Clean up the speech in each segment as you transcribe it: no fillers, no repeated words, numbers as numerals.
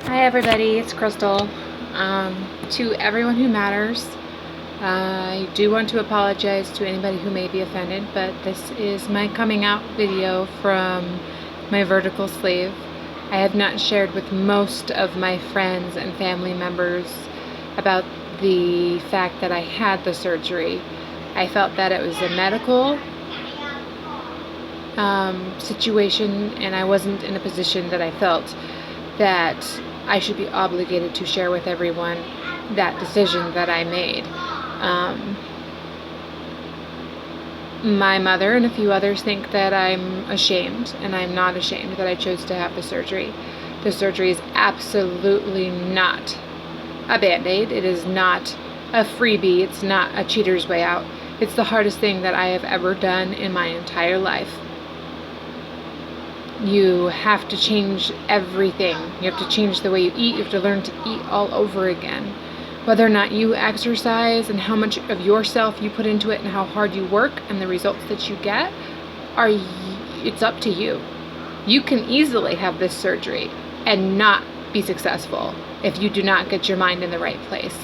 Hi everybody, it's Crystal. To everyone who matters, I do want to apologize to anybody who may be offended, but this is my coming out video from my vertical sleeve. I have not shared with most of my friends and family members about the fact that I had the surgery. I felt that it was a medical situation, and I wasn't in a position that I felt that I should be obligated to share with everyone that decision that I made. My mother and a few others think that I'm ashamed, and I'm not ashamed that I chose to have the surgery. The surgery is absolutely not a Band-Aid. It is not a freebie. It's not a cheater's way out. It's the hardest thing that I have ever done in my entire life. You have to change everything. You have to change the way you eat. You have to learn to eat all over again. Whether or not you exercise and how much of yourself you put into it and how hard you work and the results that you get, it's up to you. You can easily have this surgery and not be successful if you do not get your mind in the right place.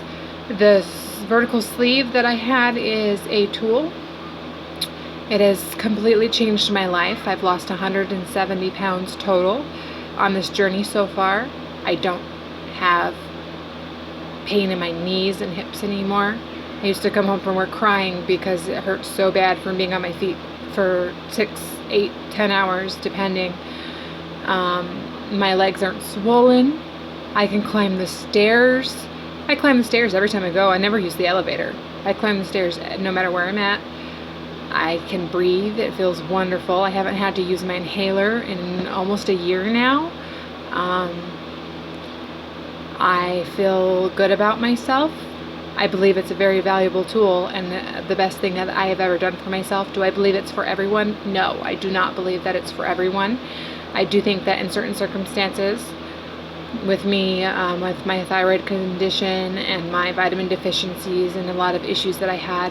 The vertical sleeve that I had is a tool. It has completely changed my life. I've lost 170 pounds total on this journey so far. I don't have pain in my knees and hips anymore. I used to come home from work crying because it hurt so bad from being on my feet for 6, 8, 10 hours depending. My legs aren't swollen. I can climb the stairs. I climb the stairs every time I go. I never use the elevator. I climb the stairs no matter where I'm at. I can breathe. It feels wonderful. I haven't had to use my inhaler in almost a year now. I feel good about myself. I believe it's a very valuable tool and the best thing that I have ever done for myself. Do I believe it's for everyone? No, I do not believe that it's for everyone. I do think that in certain circumstances, with me, with my thyroid condition and my vitamin deficiencies and a lot of issues that I had,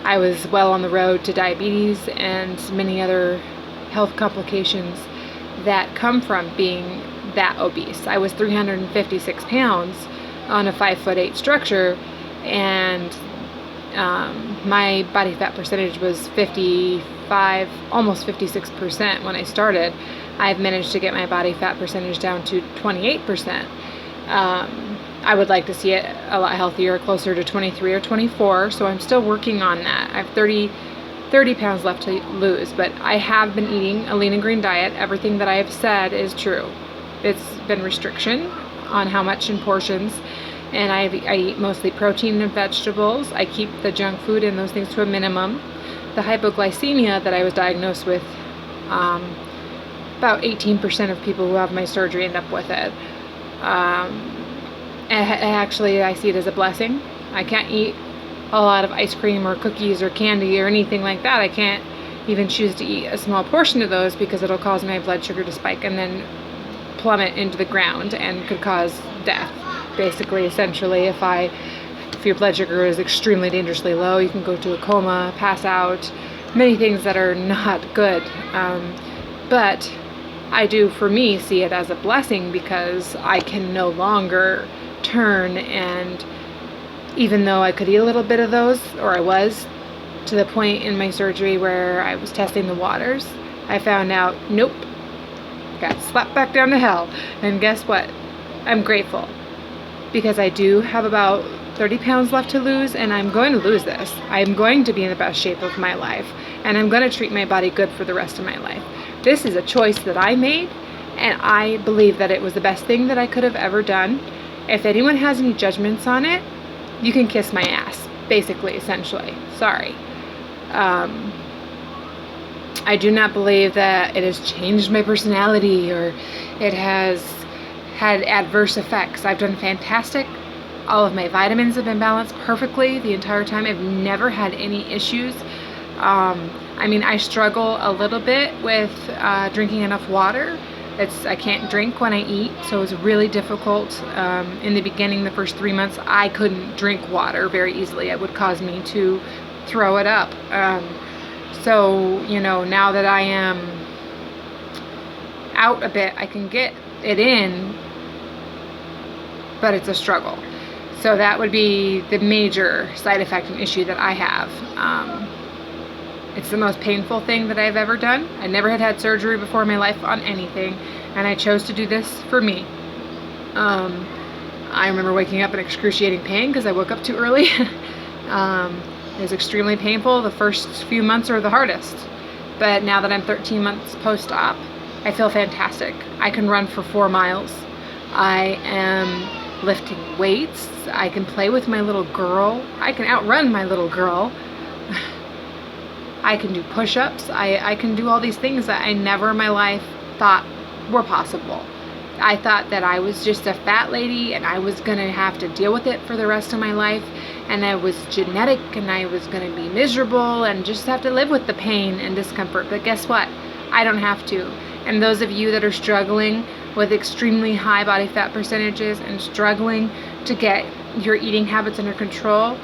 I was well on the road to diabetes and many other health complications that come from being that obese. I was 356 pounds on a 5'8" structure, and my body fat percentage was 55, almost 56% when I started. I've managed to get my body fat percentage down to 28%. I would like to see it a lot healthier, closer to 23 or 24, so I'm still working on that. I have 30 pounds left to lose, but I have been eating a lean and green diet. Everything that I have said is true. It's been restriction on how much in portions, and I eat mostly protein and vegetables. I keep the junk food and those things to a minimum. The hypoglycemia that I was diagnosed with, about 18% of people who have my surgery end up with it. Actually, I see it as a blessing. I can't eat a lot of ice cream or cookies or candy or anything like that. I can't even choose to eat a small portion of those because it'll cause my blood sugar to spike and then plummet into the ground and could cause death. Basically, essentially, if your blood sugar is extremely dangerously low, you can go to a coma, pass out, many things that are not good. But I do, for me, see it as a blessing because I can no longer turn, and even though I could eat a little bit of those, or I was, to the point in my surgery where I was testing the waters, I found out, nope, got slapped back down to hell. And guess what? I'm grateful because I do have about 30 pounds left to lose, and I'm going to lose this. I'm going to be in the best shape of my life, and I'm going to treat my body good for the rest of my life. This is a choice that I made, and I believe that it was the best thing that I could have ever done. If anyone has any judgments on it, you can kiss my ass, basically, essentially. Sorry. I do not believe that it has changed my personality or it has had adverse effects. I've done fantastic. All of my vitamins have been balanced perfectly the entire time. I've never had any issues. I mean, I struggle a little bit with drinking enough water. I can't drink when I eat, so it's really difficult. In the beginning, the first 3 months, I couldn't drink water very easily. It would cause me to throw it up. So, now that I am out a bit, I can get it in but it's a struggle. So that would be the major side effect and issue that I have. It's the most painful thing that I've ever done. I never had surgery before in my life on anything, and I chose to do this for me. I remember waking up in excruciating pain because I woke up too early. It was extremely painful. The first few months are the hardest. But now that I'm 13 months post-op, I feel fantastic. I can run for 4 miles. I am lifting weights. I can play with my little girl. I can outrun my little girl. I can do push-ups. I can do all these things that I never in my life thought were possible. I thought that I was just a fat lady and I was gonna have to deal with it for the rest of my life, and I was genetic and I was gonna be miserable and just have to live with the pain and discomfort. But guess what? I don't have to. And those of you that are struggling with extremely high body fat percentages and struggling to get your eating habits under control,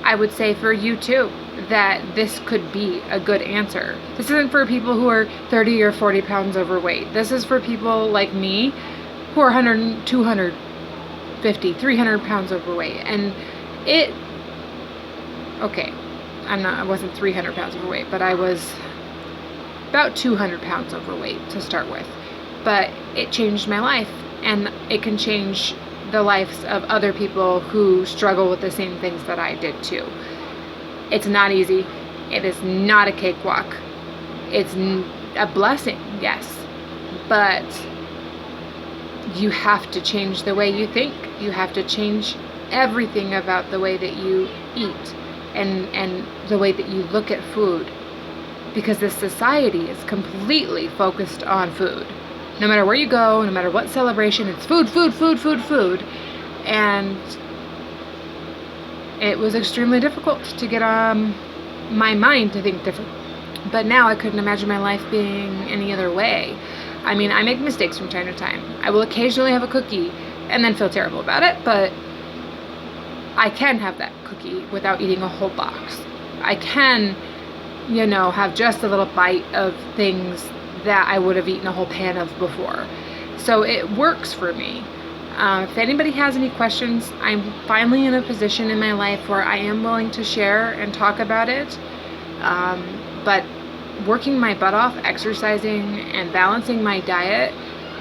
I would say for you too, that this could be a good answer. This isn't for people who are 30 or 40 pounds overweight. This is for people like me who are 100, 250, 300 pounds overweight. And I wasn't 300 pounds overweight, but I was about 200 pounds overweight to start with. But it changed my life, and it can change the lives of other people who struggle with the same things that I did too. It's not easy. It is not a cakewalk. It's a blessing, yes, but you have to change the way you think. You have to change everything about the way that you eat and the way that you look at food, because this society is completely focused on food. No matter where you go, no matter what celebration, it's food, food, food, food, food. And it was extremely difficult to get my mind to think different. But now I couldn't imagine my life being any other way. I mean, I make mistakes from time to time. I will occasionally have a cookie and then feel terrible about it, but I can have that cookie without eating a whole box. I can, have just a little bite of things that I would have eaten a whole pan of before. So it works for me. If anybody has any questions, I'm finally in a position in my life where I am willing to share and talk about it. But working my butt off, exercising and balancing my diet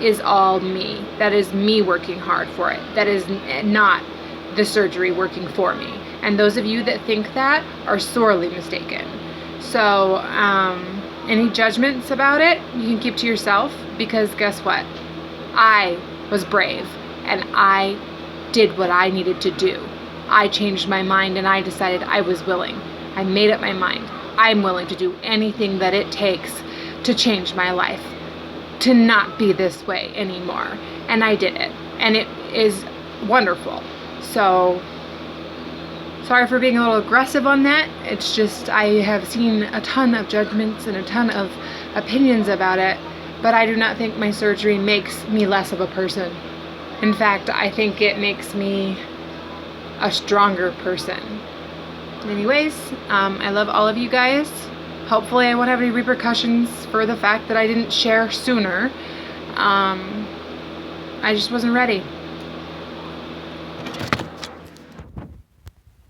is all me. That is me working hard for it. That is not the surgery working for me. And those of you that think that are sorely mistaken. So any judgments about it, you can keep to yourself, because guess what? I was brave and I did what I needed to do. I changed my mind and I decided I was willing. I made up my mind. I'm willing to do anything that it takes to change my life, to not be this way anymore. And I did it. And it is wonderful. So, sorry for being a little aggressive on that. It's just I have seen a ton of judgments and a ton of opinions about it, but I do not think my surgery makes me less of a person. In fact, I think it makes me a stronger person. Anyways, I love all of you guys. Hopefully I won't have any repercussions for the fact that I didn't share sooner. I just wasn't ready.